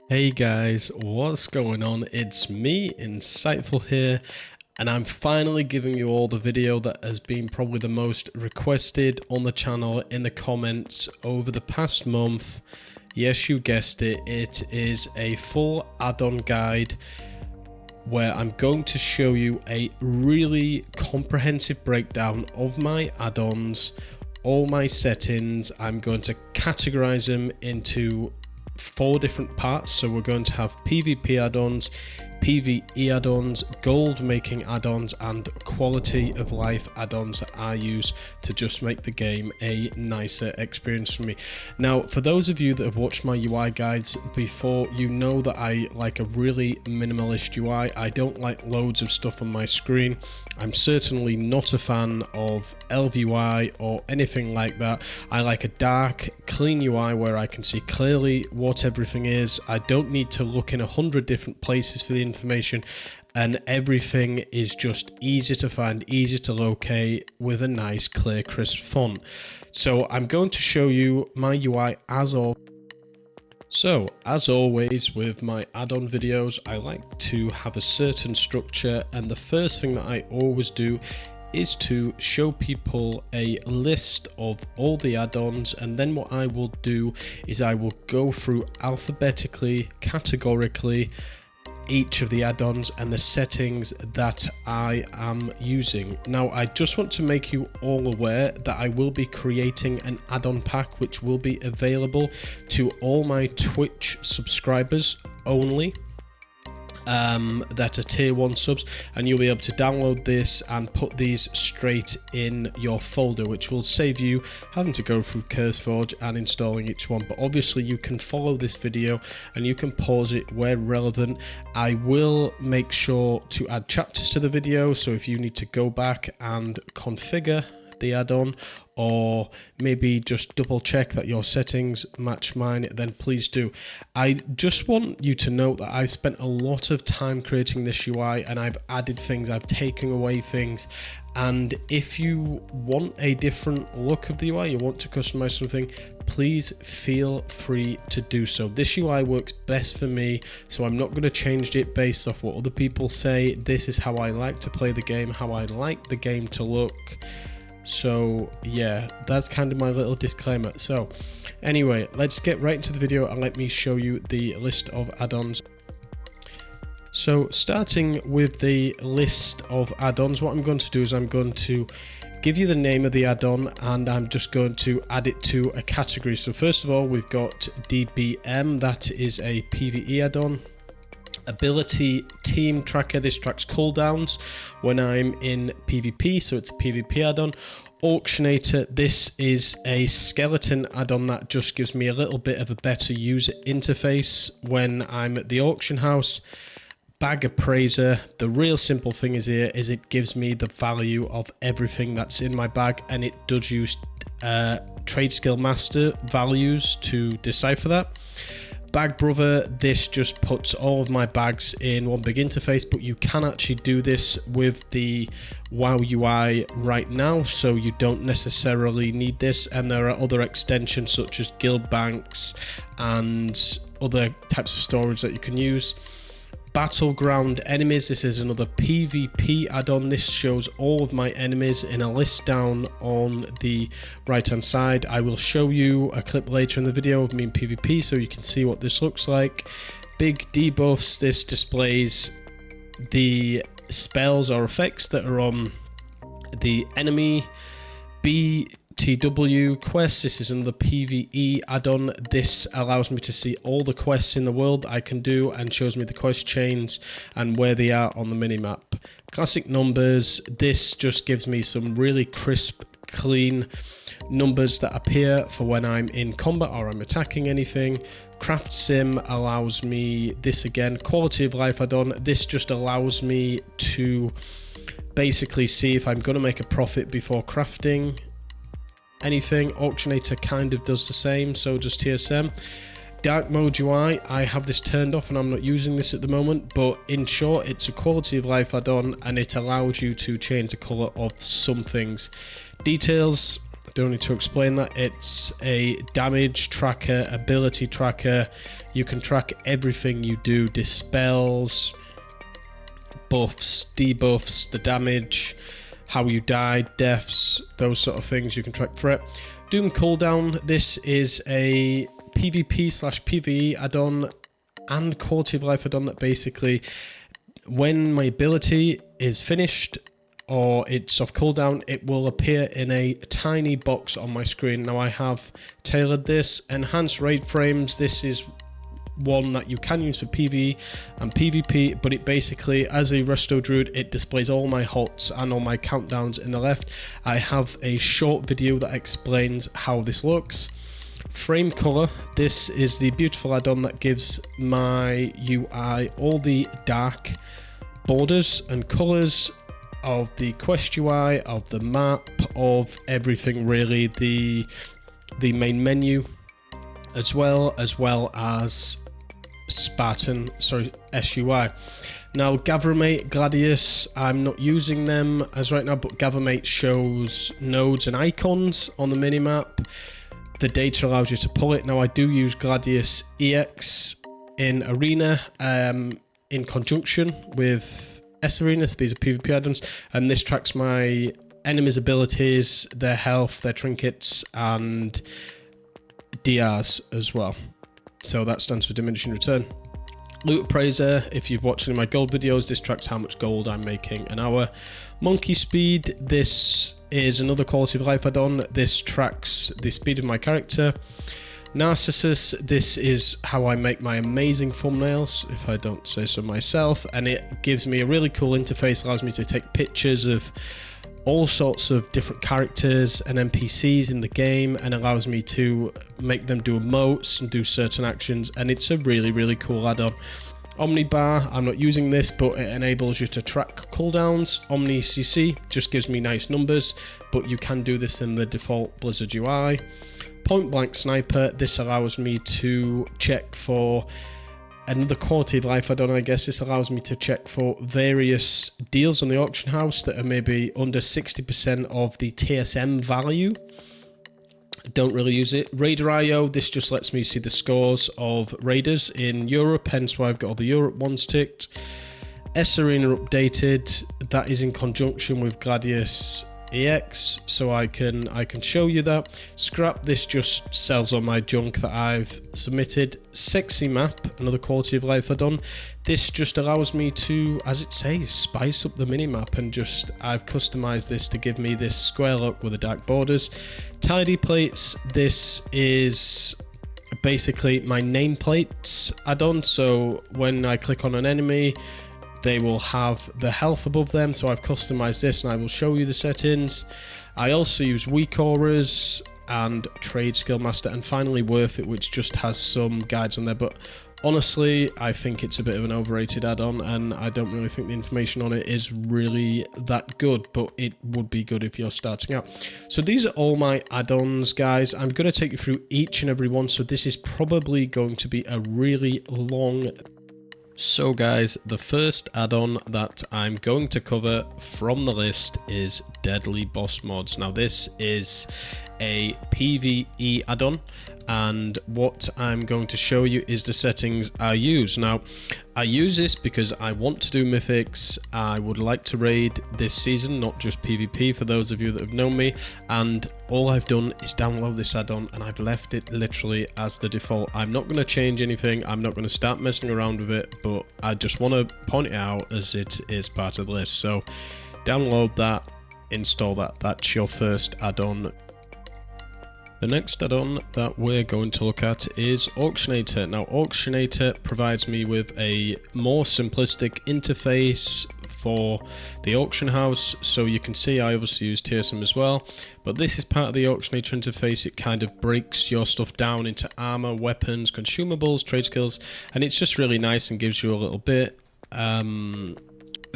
Hey guys, what's going on? It's me, Insightful here, and I'm finally giving you all the video that has been probably the most requested on the channel in the comments over the past month. Yes, you guessed it, it is a full add-on guide where I'm going to show you a really comprehensive breakdown of my add-ons, all my settings. I'm going to categorize them into 4 different parts. So we're going to have PvP add-ons, PvE add-ons, gold making add-ons, and quality of life add-ons that I use to just make the game a nicer experience for me. Now, for those of you that have watched my UI guides before, you know that I like a really minimalist UI. I don't like loads of stuff on my screen. I'm certainly not a fan of LVUI or anything like that. I like a dark, clean UI where I can see clearly what everything is. I don't need to look in 100 different places for the information, and everything is just easy to find, easy to locate with a nice, clear, crisp font. So I'm going to show you my UI as always. So, as always with my add-on videos, I like to have a certain structure, and the first thing that I always do is to show people a list of all the add-ons, and then what I will do is I will go through alphabetically, categorically, each of the add-ons and the settings that I am using. Now, I just want to make you all aware that I will be creating an add-on pack which will be available to all my Twitch subscribers only, that are tier 1 subs, and you'll be able to download this and put these straight in your folder, which will save you having to go through CurseForge and installing each one. But obviously you can follow this video and you can pause it where relevant. I will make sure to add chapters to the video, so if you need to go back and configure the add-on, or maybe just double check that your settings match mine, then please do. I just want you to know that I've spent a lot of time creating this UI, and I've added things, I've taken away things, and if you want a different look of the UI, you want to customize something, please feel free to do so. This UI works best for me, so I'm not going to change it based off what other people say. This is how I like to play the game, how I like the game to look. So yeah, that's kind of my little disclaimer. So anyway, let's get right into the video and let me show you the list of add-ons. So starting with the list of add-ons, what I'm going to do is I'm going to give you the name of the add-on, and I'm just going to add it to a category. So first of all, we've got DBM, that is a PvE add-on. Ability Team Tracker, this tracks cooldowns when I'm in PvP, so it's a PvP add-on. Auctionator, this is a skeleton add-on that just gives me a little bit of a better user interface when I'm at the auction house. Bagappraiser, the real simple thing is here is it gives me the value of everything that's in my bag, and it does use trade skill master values to decipher that. Bag Brother, this just puts all of my bags in one big interface, but you can actually do this with the WoW UI right now, so you don't necessarily need this, and there are other extensions such as guild banks and other types of storage that you can use. Battleground enemies, this is another PvP add-on. This shows all of my enemies in a list down on the right hand side. I will show you a clip later in the video of me in PvP so you can see what this looks like. Big debuffs, this displays the spells or effects that are on the enemy. BTWQuests, this is another PvE add-on. This allows me to see all the quests in the world I can do and shows me the quest chains and where they are on the minimap. Classic numbers, this just gives me some really crisp, clean numbers that appear for when I'm in combat or I'm attacking anything. CraftSim allows me this again, quality of life add-on. This just allows me to basically see if I'm going to make a profit before crafting anything. Auctionator kind of does the same, so does TSM. Dark mode UI, I have this turned off and I'm not using this at the moment, but in short, it's a quality of life add-on and it allows you to change the color of some things. Details, Don't need to explain that. It's a damage tracker, ability tracker. You can track everything you do, dispels, buffs, debuffs, the damage, how you died, deaths, those sort of things you can track for it. Doom cooldown, this is a PvP/PvE add-on and quality of life add-on that basically, when my ability is finished or it's off cooldown, it will appear in a tiny box on my screen. Now I have tailored this. Enhanced raid frames, this is one that you can use for PvE and PvP, but it basically, as a resto druid, it displays all my HOTS and all my countdowns in the left. I have a short video that explains how this looks. FrameColor, this is the beautiful add-on that gives my UI all the dark borders and colors of the quest UI, of the map, of everything really, the main menu, as well as SUI. Now Gathermate, Gladius, I'm not using them as right now, but Gathermate shows nodes and icons on the minimap. The data allows you to pull it. Now I do use Gladius EX in Arena in conjunction with Sarena. These are PvP add-ons, and this tracks my enemies' abilities, their health, their trinkets, and DRs as well. So that stands for diminishing return. LootAppraiser, if you've watched any of my gold videos, this tracks how much gold I'm making an hour. MonkeySpeed, this is another quality of life add-on. This tracks the speed of my character. Narcissus, this is how I make my amazing thumbnails, if I don't say so myself, and it gives me a really cool interface, allows me to take pictures of all sorts of different characters and NPCs in the game, and allows me to make them do emotes and do certain actions, and it's a really cool add-on. Omnibar, I'm not using this, but it enables you to track cooldowns. OmniCC just gives me nice numbers, but you can do this in the default Blizzard UI. Point Blank Sniper, this allows me to check for another quality of life add-on, I guess. This allows me to check for various deals on the auction house that are maybe under 60% of the TSM value. Don't really use it. RaiderIO, this just lets me see the scores of raiders in Europe, hence why I've got all the Europe ones ticked. Sarena updated, that is in conjunction with Gladius EX, so I can show you that. Scrap, this just sells all my junk that I've submitted. SexyMap, another quality of life add-on. This just allows me to, as it says, spice up the minimap, and just I've customized this to give me this square look with the dark borders. Tidyplates, this is basically my nameplates add-on, so when I click on an enemy, they will have the health above them, so I've customized this and I will show you the settings. I also use Weakauras and Trade Skill Master, and finally Worth It, which just has some guides on there, but honestly I think it's a bit of an overrated add-on, and I don't really think the information on it is really that good, but it would be good if you're starting out. So these are all my add-ons, guys. I'm going to take you through each and every one, so this is probably going to be a really long. So guys, the first add-on that I'm going to cover from the list is Deadly Boss Mods. Now this is a PvE add-on, and what I'm going to show you is the settings I use. Now I use this because I want to do mythics. I would like to raid this season, not just PvP, for those of you that have known me, and all I've done is download this add-on and I've left it literally as the default. I'm not going to change anything, I'm not going to start messing around with it, but I just want to point it out as it is part of the list. So download that, install that, that's your first add-on. The next add-on that we're going to look at is Auctionator. Now Auctionator provides me with a more simplistic interface for the auction house, so you can see I obviously use TSM as well, but this is part of the Auctionator interface. It kind of breaks your stuff down into armor, weapons, consumables, trade skills, and it's just really nice and gives you a little bit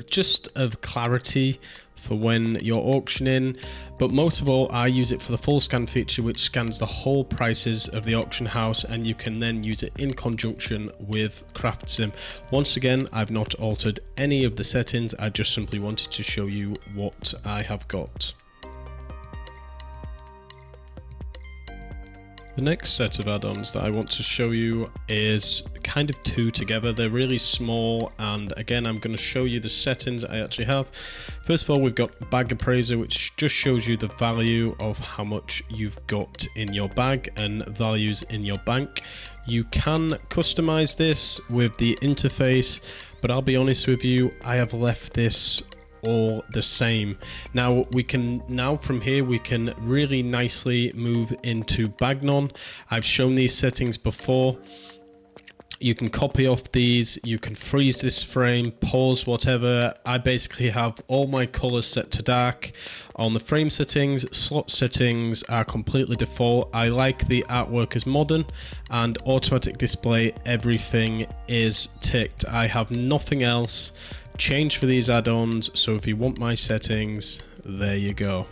just of clarity for when you're auctioning. But most of all, I use it for the full scan feature, which scans the whole prices of the auction house, and you can then use it in conjunction with CraftSim. Once again, I've not altered any of the settings, I just simply wanted to show you what I have got. The next set of add-ons that I want to show you is kind of two together. They're really small, and again I'm going to show you the settings I actually have. First of all, we've got BagAppraiser, which just shows you the value of how much you've got in your bag and values in your bank. You can customize this with the interface, but I'll be honest with you, I have left this all the same. Now from here we can really nicely move into Bagnon. I've shown these settings before. You can copy off these, you can freeze this frame, pause, whatever. I basically have all my colors set to dark. On the frame settings, slot settings are completely default. I like the artwork as modern, and automatic display, everything is ticked. I have nothing else changed for these add-ons, so if you want my settings, there you go.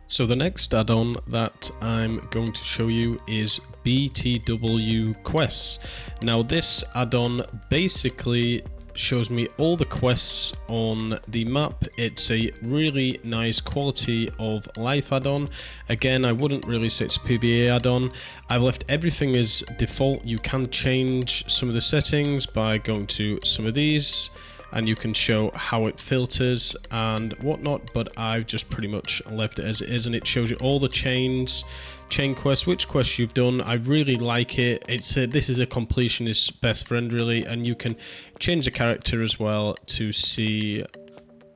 So the next add-on that I'm going to show you is BTWQuests. Now this add-on basically shows me all the quests on the map. It's a really nice quality of life add-on. Again, I wouldn't really say it's a PvE add-on. I've left everything as default. You can change some of the settings by going to some of these, and you can show how it filters and whatnot, but I've just pretty much left it as it is, and it shows you all the chain quests, which quests you've done. I really like it. This is a completionist's best friend really, and you can change the character as well to see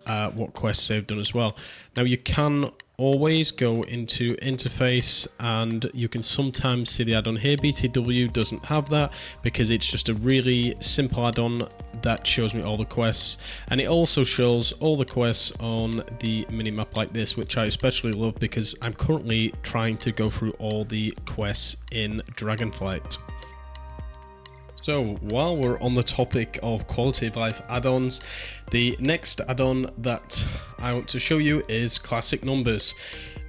what quests they've done as well. Now you can always go into interface, and you can sometimes see the add-on here. BTW doesn't have that because it's just a really simple add-on that shows me all the quests, and it also shows all the quests on the mini-map like this, which I especially love because I'm currently trying to go through all the quests in Dragonflight. So while we're on the topic of quality of life add-ons, the next add-on that I want to show you is classic numbers.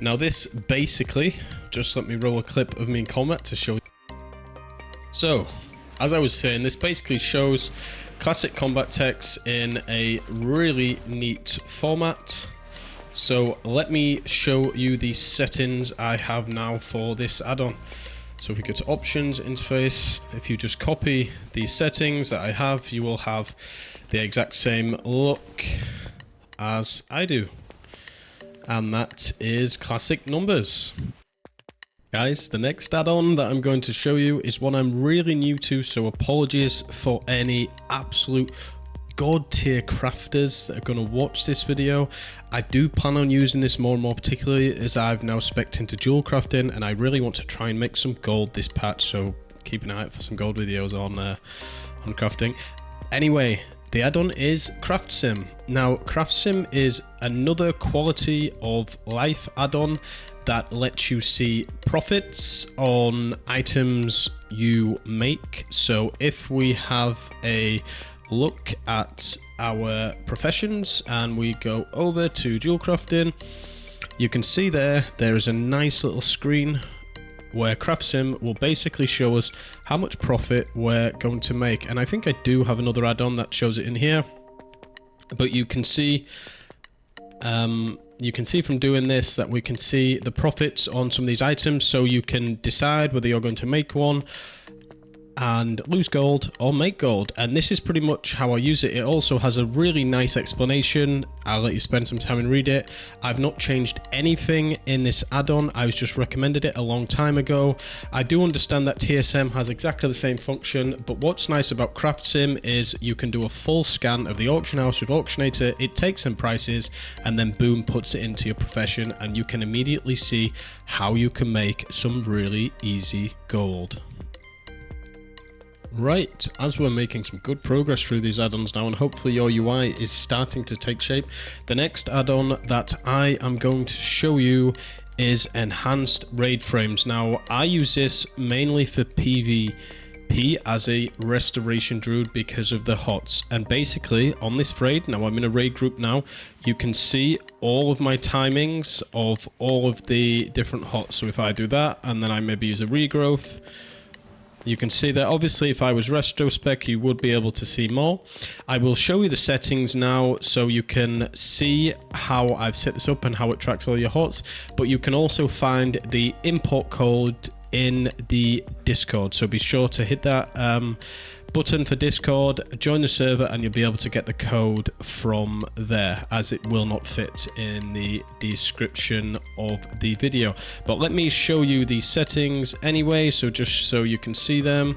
Now this basically, just let me roll a clip of me in combat to show you. So as I was saying, this basically shows classic combat text in a really neat format. So let me show you the settings I have now for this add-on. So if we go to options, interface, if you just copy these settings that I have, you will have the exact same look as I do. And that is classic numbers. Guys, the next add-on that I'm going to show you is one I'm really new to, so apologies for any absolute god tier crafters that are going to watch this video. I do plan on using this more and more, particularly as I've now spec'd into jewel crafting, and I really want to try and make some gold this patch, so keep an eye out for some gold videos on crafting. Anyway, the add-on is CraftSim. Now CraftSim is another quality of life add-on that lets you see profits on items you make. So if we have a look at our professions and we go over to jewel crafting, you can see there is a nice little screen where CraftSim will basically show us how much profit we're going to make. And I think I do have another add-on that shows it in here, but you can see from doing this that we can see the profits on some of these items, so you can decide whether you're going to make one and lose gold or make gold. And this is pretty much how I use it. It also has a really nice explanation. I'll let you spend some time and read it. I've not changed anything in this add-on. I was just recommended it a long time ago. I do understand that TSM has exactly the same function, but what's nice about CraftSim is you can do a full scan of the auction house with Auctionator. It takes some prices and then boom, puts it into your profession, and you can immediately see how you can make some really easy gold. Right, as we're making some good progress through these add-ons now, and hopefully your UI is starting to take shape, the next add-on that I am going to show you is enhanced raid frames. Now I use this mainly for PvP as a restoration druid because of the HOTS, and basically on this raid, now I'm in a raid group now, you can see all of my timings of all of the different HOTS. So if I do that and then I maybe use a regrowth, you can see that obviously if I was retrospec you would be able to see more. I will show you the settings now so you can see how I've set this up and how it tracks all your HOTS, but you can also find the import code in the Discord. So be sure to hit that button for Discord, join the server, and you'll be able to get the code from there, as it will not fit in the description of the video. But let me show you the settings anyway, so just so you can see them.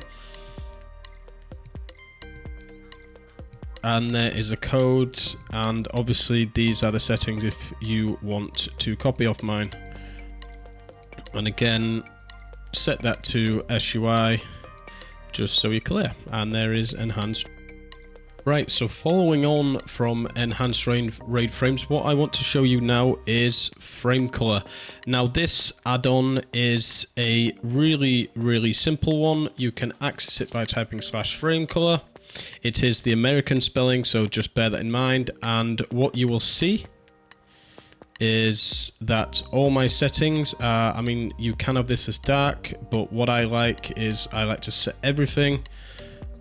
And there is a code, and obviously these are the settings if you want to copy off mine. And again, set that to SUI just so you're clear, and there is enhanced. Right, so following on from enhanced raid frames, what I want to show you now is FrameColor. Now this add-on is a really simple one. You can access it by typing /FrameColor. It is the American spelling, so just bear that in mind. And what you will see is that all my settings are, I mean, you can have this as dark, but what I like is I like to set everything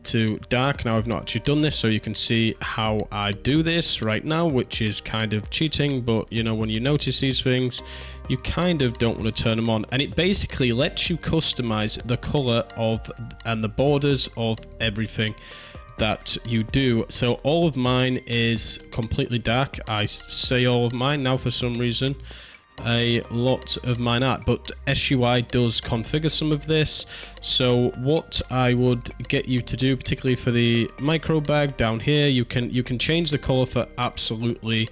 to dark. Now I've not actually done this, so you can see how I do this right now, which is kind of cheating, but you know, when you notice these things, you kind of don't want to turn them on, and it basically lets you customize the color of and the borders of everything that you do. So all of mine is completely dark. I say all of mine now, for some reason a lot of mine aren't, but SUI does configure some of this. So what I would get you to do, particularly for the micro bag down here, you can change the color for absolutely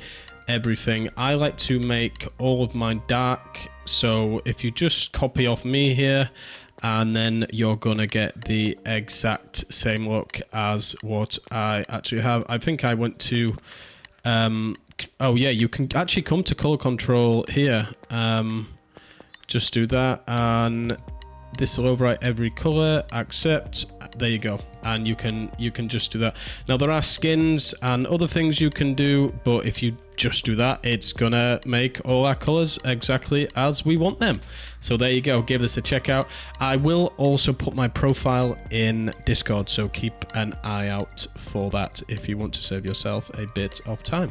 everything. I like to make all of mine dark, so if you just copy off me here, and then you're gonna get the exact same look as what I actually have. I think I went to oh yeah, you can actually come to color control here. Just do that, and this will overwrite every color. Accept. There you go, and you can just do that. Now there are skins and other things you can do, but if you just do that, it's gonna make all our colors exactly as we want them. So there you go, give this a check out. I will also put my profile in Discord, so keep an eye out for that if you want to save yourself a bit of time.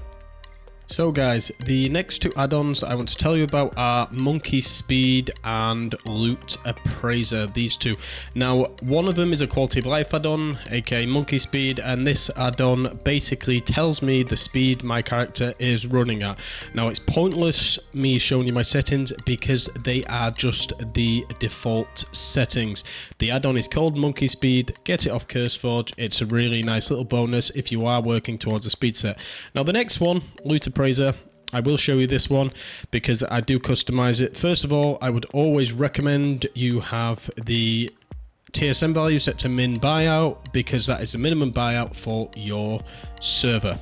So guys, the next two add-ons I want to tell you about are MonkeySpeed and LootAppraiser, these two. Now, one of them is a quality of life add-on, aka MonkeySpeed, and this add-on basically tells me the speed my character is running at. Now, it's pointless me showing you my settings because they are just the default settings. The add-on is called MonkeySpeed. Get it off CurseForge. It's a really nice little bonus if you are working towards a speed set. Now, the next one, LootAppraiser, I will show you this one because I do customize it. First of all, I would always recommend you have the TSM value set to min buyout, because that is the minimum buyout for your server.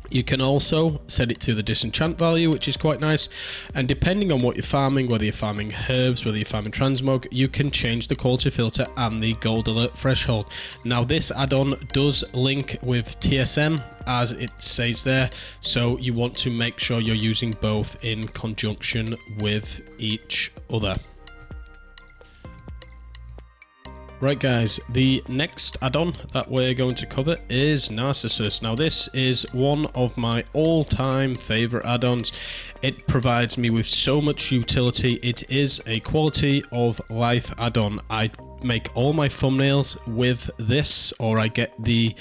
You can also set it to the disenchant value, which is quite nice, and depending on what you're farming, whether you're farming herbs, whether you're farming transmog, you can change the quality filter and the gold alert threshold. Now this add-on does link with TSM, as it says there, so you want to make sure you're using both in conjunction with each other. Right guys, the next add-on that we're going to cover is Narcissus. Now this is one of my all-time favorite add-ons. It provides me with so much utility. It is a quality of life add-on. I make all my thumbnails with this, or I get the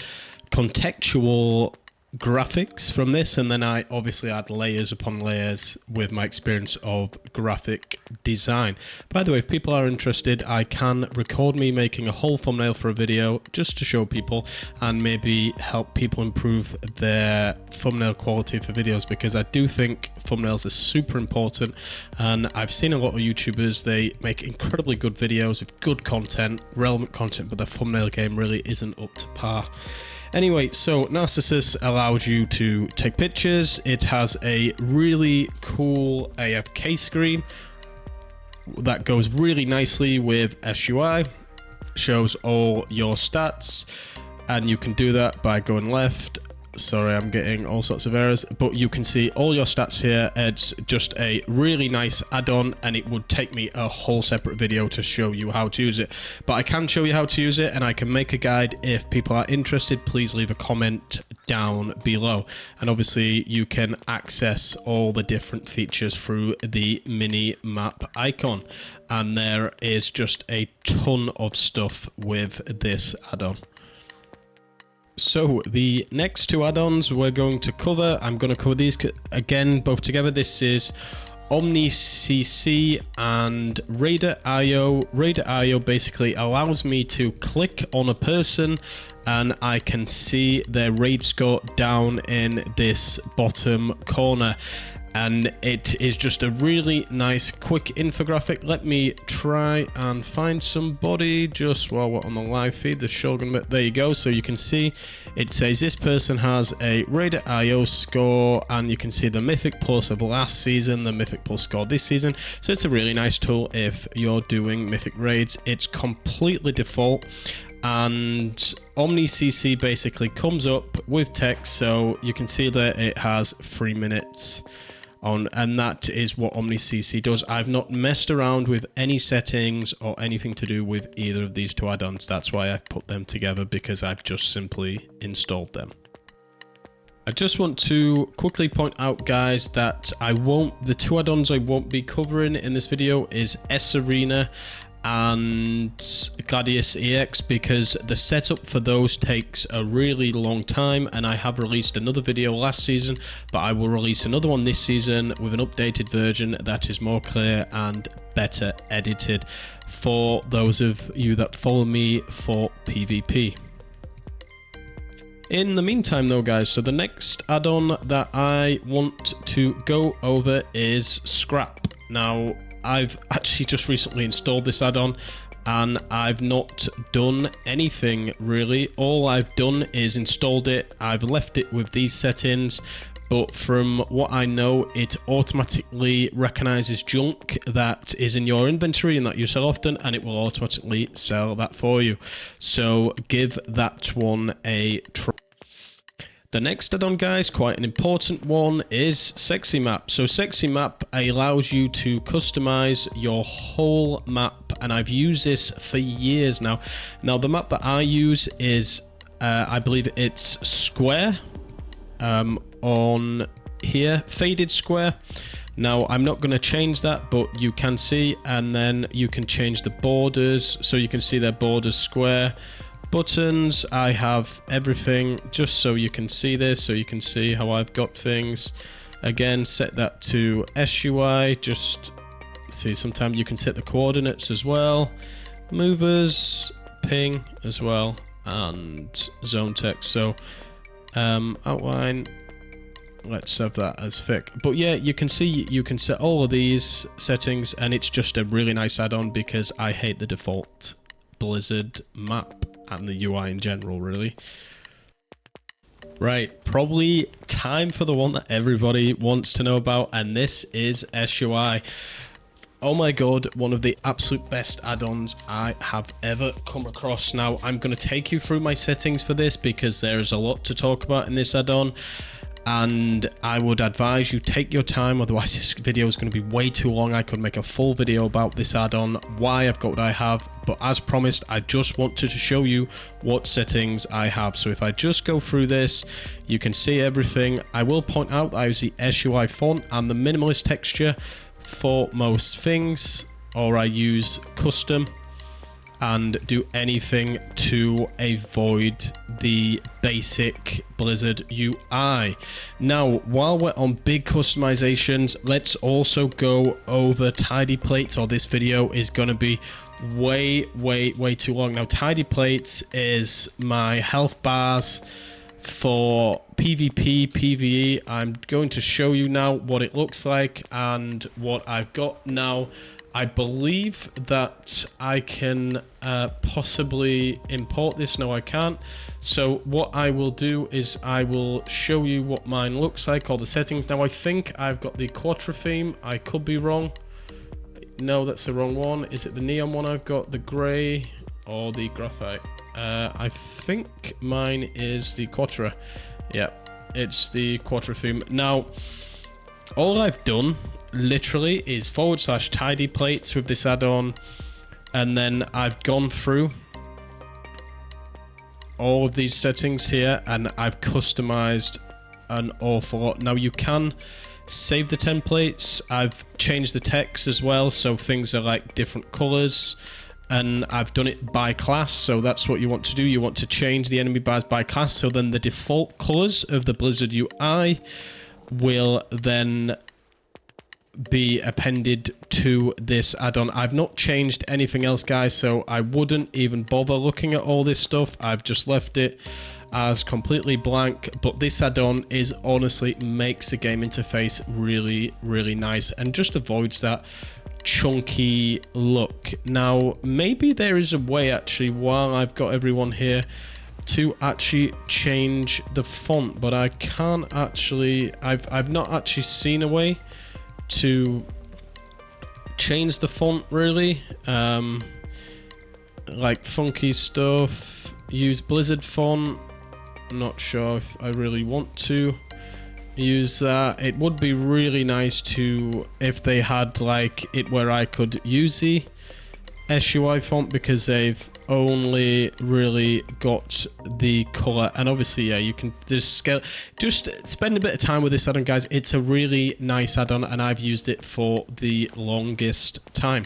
contextual graphics from this, and then I obviously add layers upon layers with my experience of graphic design. By the way, if people are interested, I can record me making a whole thumbnail for a video just to show people and maybe help people improve their thumbnail quality for videos, because I do think thumbnails are super important, and I've seen a lot of YouTubers, they make incredibly good videos with good content, relevant content, but the thumbnail game really isn't up to par. Anyway, so Narcissus allows you to take pictures. It has a really cool AFK screen that goes really nicely with SUI, shows all your stats, and you can do that by going left. Sorry, I'm getting all sorts of errors, but you can see all your stats here. It's just a really nice add-on, and it would take me a whole separate video to show you how to use it. But I can show you how to use it, and I can make a guide. If people are interested, please leave a comment down below, and obviously you can access all the different features through the mini map icon, and there is just a ton of stuff with this add-on. So the next two add-ons we're going to cover, I'm going to cover these again both together. This is OmniCC and RaiderIO. RaiderIO basically allows me to click on a person and I can see their raid score down in this bottom corner. And it is just a really nice quick infographic. Let me try and find somebody just while we're on the live feed. The Shogun, there you go. So you can see it says this person has a RaiderIO score, and you can see the Mythic Plus of last season, the Mythic Plus score this season. So it's a really nice tool if you're doing Mythic raids. It's completely default, and OmniCC basically comes up with text, so you can see that it has 3 minutes on, and that is what OmniCC does. I've not messed around with any settings or anything to do with either of these two add-ons. That's why I've put them together, because I've just simply installed them. I just want to quickly point out, guys, that the two add-ons I won't be covering in this video is Sarena and Gladius EX, because the setup for those takes a really long time, and I have released another video last season, but I will release another one this season with an updated version that is more clear and better edited for those of you that follow me for PvP. In the meantime though, guys, so the next add-on that I want to go over is Scrap. Now, I've actually just recently installed this add-on and I've not done anything really. All I've done is installed it. I've left it with these settings, but from what I know, it automatically recognizes junk that is in your inventory and that you sell often, and it will automatically sell that for you. So give that one a try. The next add-on, guys, quite an important one, is SexyMap. So SexyMap allows you to customize your whole map, and I've used this for years now. Now, the map that I use is, I believe it's square on here, faded square. Now, I'm not going to change that, but you can see, and then you can change the borders, so you can see their borders square. Buttons, I have everything just so you can see this, so you can see how I've got things. Again, set that to SUI, just see, sometimes you can set the coordinates as well. Movers, ping as well, and zone text. So outline, let's have that as thick. But yeah, you can see you can set all of these settings, and it's just a really nice add-on because I hate the default Blizzard map and the UI in general, really. Right, probably time for the one that everybody wants to know about, and this is SUI. Oh my god, one of the absolute best add-ons I have ever come across. Now, I'm going to take you through my settings for this because there is a lot to talk about in this add-on, and I would advise you take your time, otherwise this video is going to be way too long. I could make a full video about this add-on, why I've got what I have, but as promised, I just wanted to show you what settings I have. So if I just go through this, you can see everything. I will point out I use the SUI font and the minimalist texture for most things, or I use custom and do anything to avoid the basic Blizzard UI. Now, while we're on big customizations, let's also go over Tidyplates, or this video is going to be way too long. Now, Tidyplates is my health bars for PvP, PvE. I'm going to show you now what it looks like and what I've got now. I believe that I can possibly import this. No, I can't. So what I will do is I will show you what mine looks like, all the settings. Now, I think I've got the Quattro theme. I could be wrong. No, that's the wrong one. Is it the neon one I've got, the gray, or the graphite? I think mine is the Quattro. Yeah, it's the Quattro theme. Now, all I've done literally is /Tidyplates with this add-on, and then I've gone through all of these settings here, and I've customized an awful lot. Now you can save the templates. I've changed the text as well, so things are like different colors, and I've done it by class. So that's what you want to do. You want to change the enemy bars by class, so then the default colors of the Blizzard UI will then be appended to this add-on. I've not changed anything else, guys, so I wouldn't even bother looking at all this stuff. I've just left it as completely blank, but this add-on is honestly makes the game interface really, really nice and just avoids that chunky look. Now, maybe there is a way, actually, while I've got everyone here, to actually change the font, but I can't actually, I've not actually seen a way to change the font, really. Like funky stuff, use Blizzard font. I'm not sure if I really want to use that. It would be really nice to, if they had like it where I could use the SUI font, because they've only really got the color, and obviously, yeah, you can just scale. Just spend a bit of time with this add-on, guys. It's a really nice add-on, and I've used it for the longest time.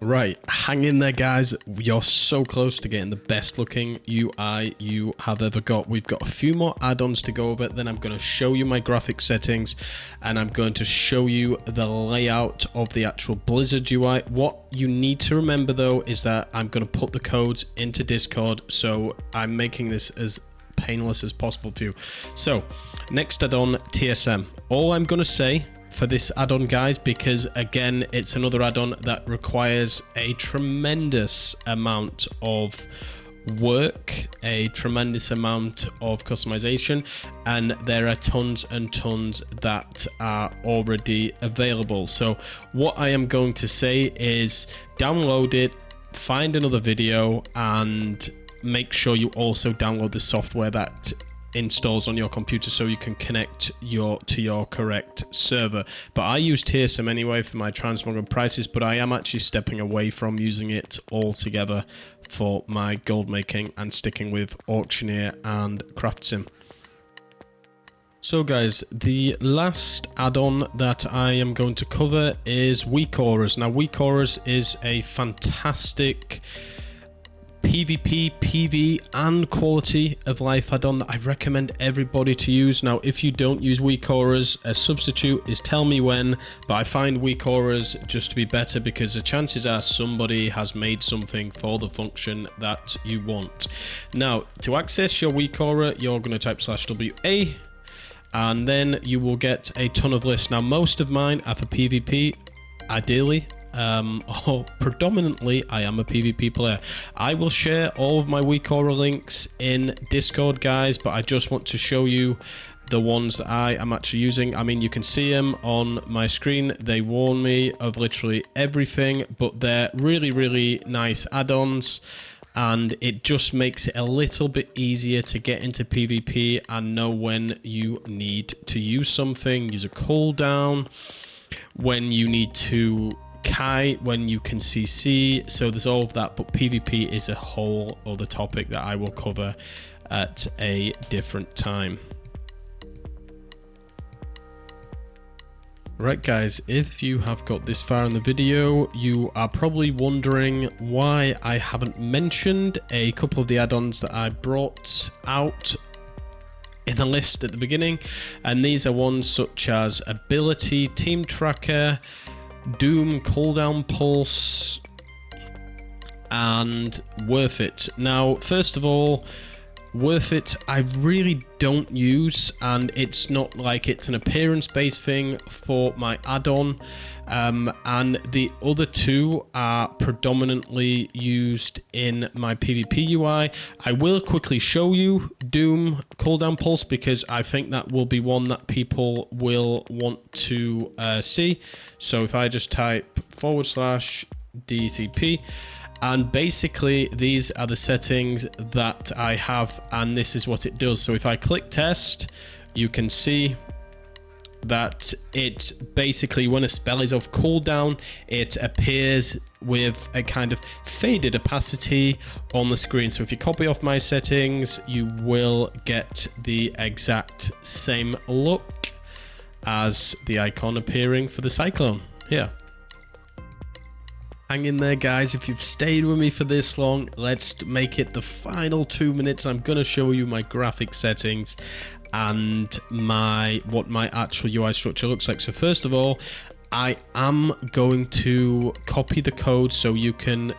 Right, hang in there, guys. You're so close to getting the best looking UI you have ever got. We've got a few more add-ons to go over, then I'm going to show you my graphic settings, and I'm going to show you the layout of the actual Blizzard UI. What you need to remember, though, is that I'm going to put the codes into Discord, so I'm making this as painless as possible for you. So, next add-on, TSM. All I'm going to say for this add-on, guys, because again, it's another add-on that requires a tremendous amount of work, a tremendous amount of customization, and there are tons and tons that are already available. So what I am going to say is download it, find another video, and make sure you also download the software that installs on your computer so you can connect to your correct server. But I use TSM anyway for my transmogger prices, but I am actually stepping away from using it altogether for my gold making and sticking with Auctionator and CraftSim. So guys, the last add-on that I am going to cover is Weakauras. Now, Weakauras is a fantastic PvP, PV, and quality of life add-on that I recommend everybody to use. Now, if you don't use Weakauras, a substitute is Tell Me When, but I find Weakauras just to be better because the chances are somebody has made something for the function that you want. Now, to access your Weakaura, you're going to type /WA, and then you will get a ton of lists. Now, most of mine are for PvP, ideally. Or predominantly, I am a PvP player. I will share all of my Weakaura links in Discord, guys, but I just want to show you the ones that I am actually using. I mean, you can see them on my screen. They warn me of literally everything, but they're really, really nice add-ons, and it just makes it a little bit easier to get into PvP and know when you need to use something, use a cooldown, when you need to kite, when you can CC. So there's all of that, but PvP is a whole other topic that I will cover at a different time. Right, guys, if you have got this far in the video, you are probably wondering why I haven't mentioned a couple of the add-ons that I brought out in the list at the beginning, and these are ones such as Ability, Team Tracker, Doom, Cooldown Pulse, and Worth It. Now, first of all, Worth It I really don't use, and it's not like it's an appearance based thing for my add-on, and the other two are predominantly used in my PvP UI. I will quickly show you Doom Cooldown Pulse because I think that will be one that people will want to see. So if I just type /DCP, and basically these are the settings that I have, and this is what it does. So if I click test, you can see that it basically, when a spell is off cooldown, it appears with a kind of faded opacity on the screen. So if you copy off my settings, you will get the exact same look as the icon appearing for the cyclone here. Hang in there, guys. If you've stayed with me for this long, let's make it the final 2 minutes. I'm going to show you my graphic settings and what my actual UI structure looks like. So first of all, I am going to copy the code so you can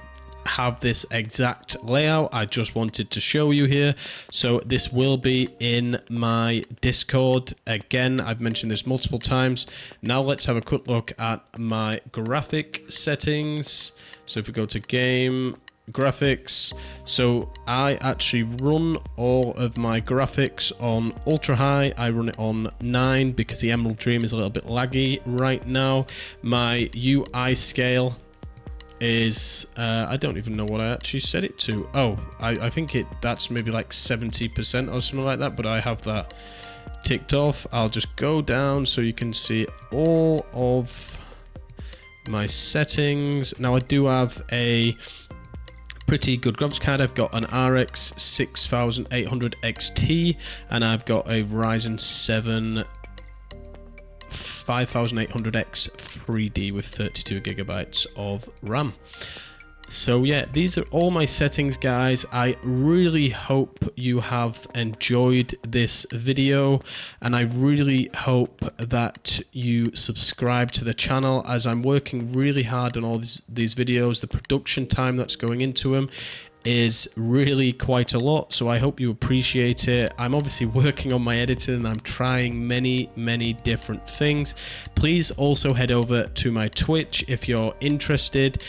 have this exact layout. I just wanted to show you here. So this will be in my Discord. Again, I've mentioned this multiple times. Now let's have a quick look at my graphic settings. So if we go to game, graphics, so I actually run all of my graphics on ultra high. I run it on 9 because the Emerald Dream is a little bit laggy right now. My UI scale is I don't even know what I actually set it to. Oh, I think that's maybe like 70% or something like that, but I have that ticked off. I'll just go down so you can see all of my settings. Now I do have a pretty good graphics card. I've got an RX 6800 XT and I've got a Ryzen 7 5800X 3D with 32 gigabytes of RAM. So yeah, these are all my settings, guys. I really hope you have enjoyed this video, and I really hope that you subscribe to the channel, as I'm working really hard on all these videos. The production time that's going into them is really quite a lot, so I hope you appreciate it. I'm obviously working on my editing and I'm trying many different things. Please also head over to my Twitch if you're interested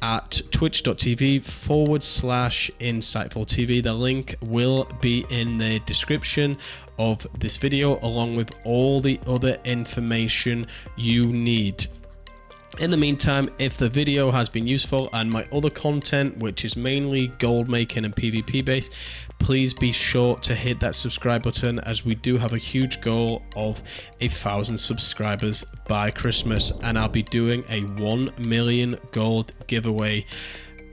at twitch.tv/insightfultv. The link will be in the description of this video, along with all the other information you need. In the meantime, if the video has been useful and my other content, which is mainly gold making and PvP based, please be sure to hit that subscribe button, as we do have a huge goal of 1,000 subscribers by Christmas, and I'll be doing a 1 million gold giveaway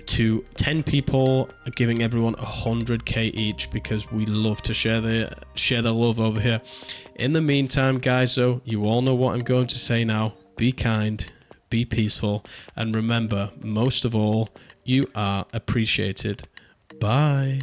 to 10 people, giving everyone 100k each, because we love to share the love over here. In the meantime, guys, though, you all know what I'm going to say now. Be kind, be peaceful, and remember, most of all, you are appreciated. Bye.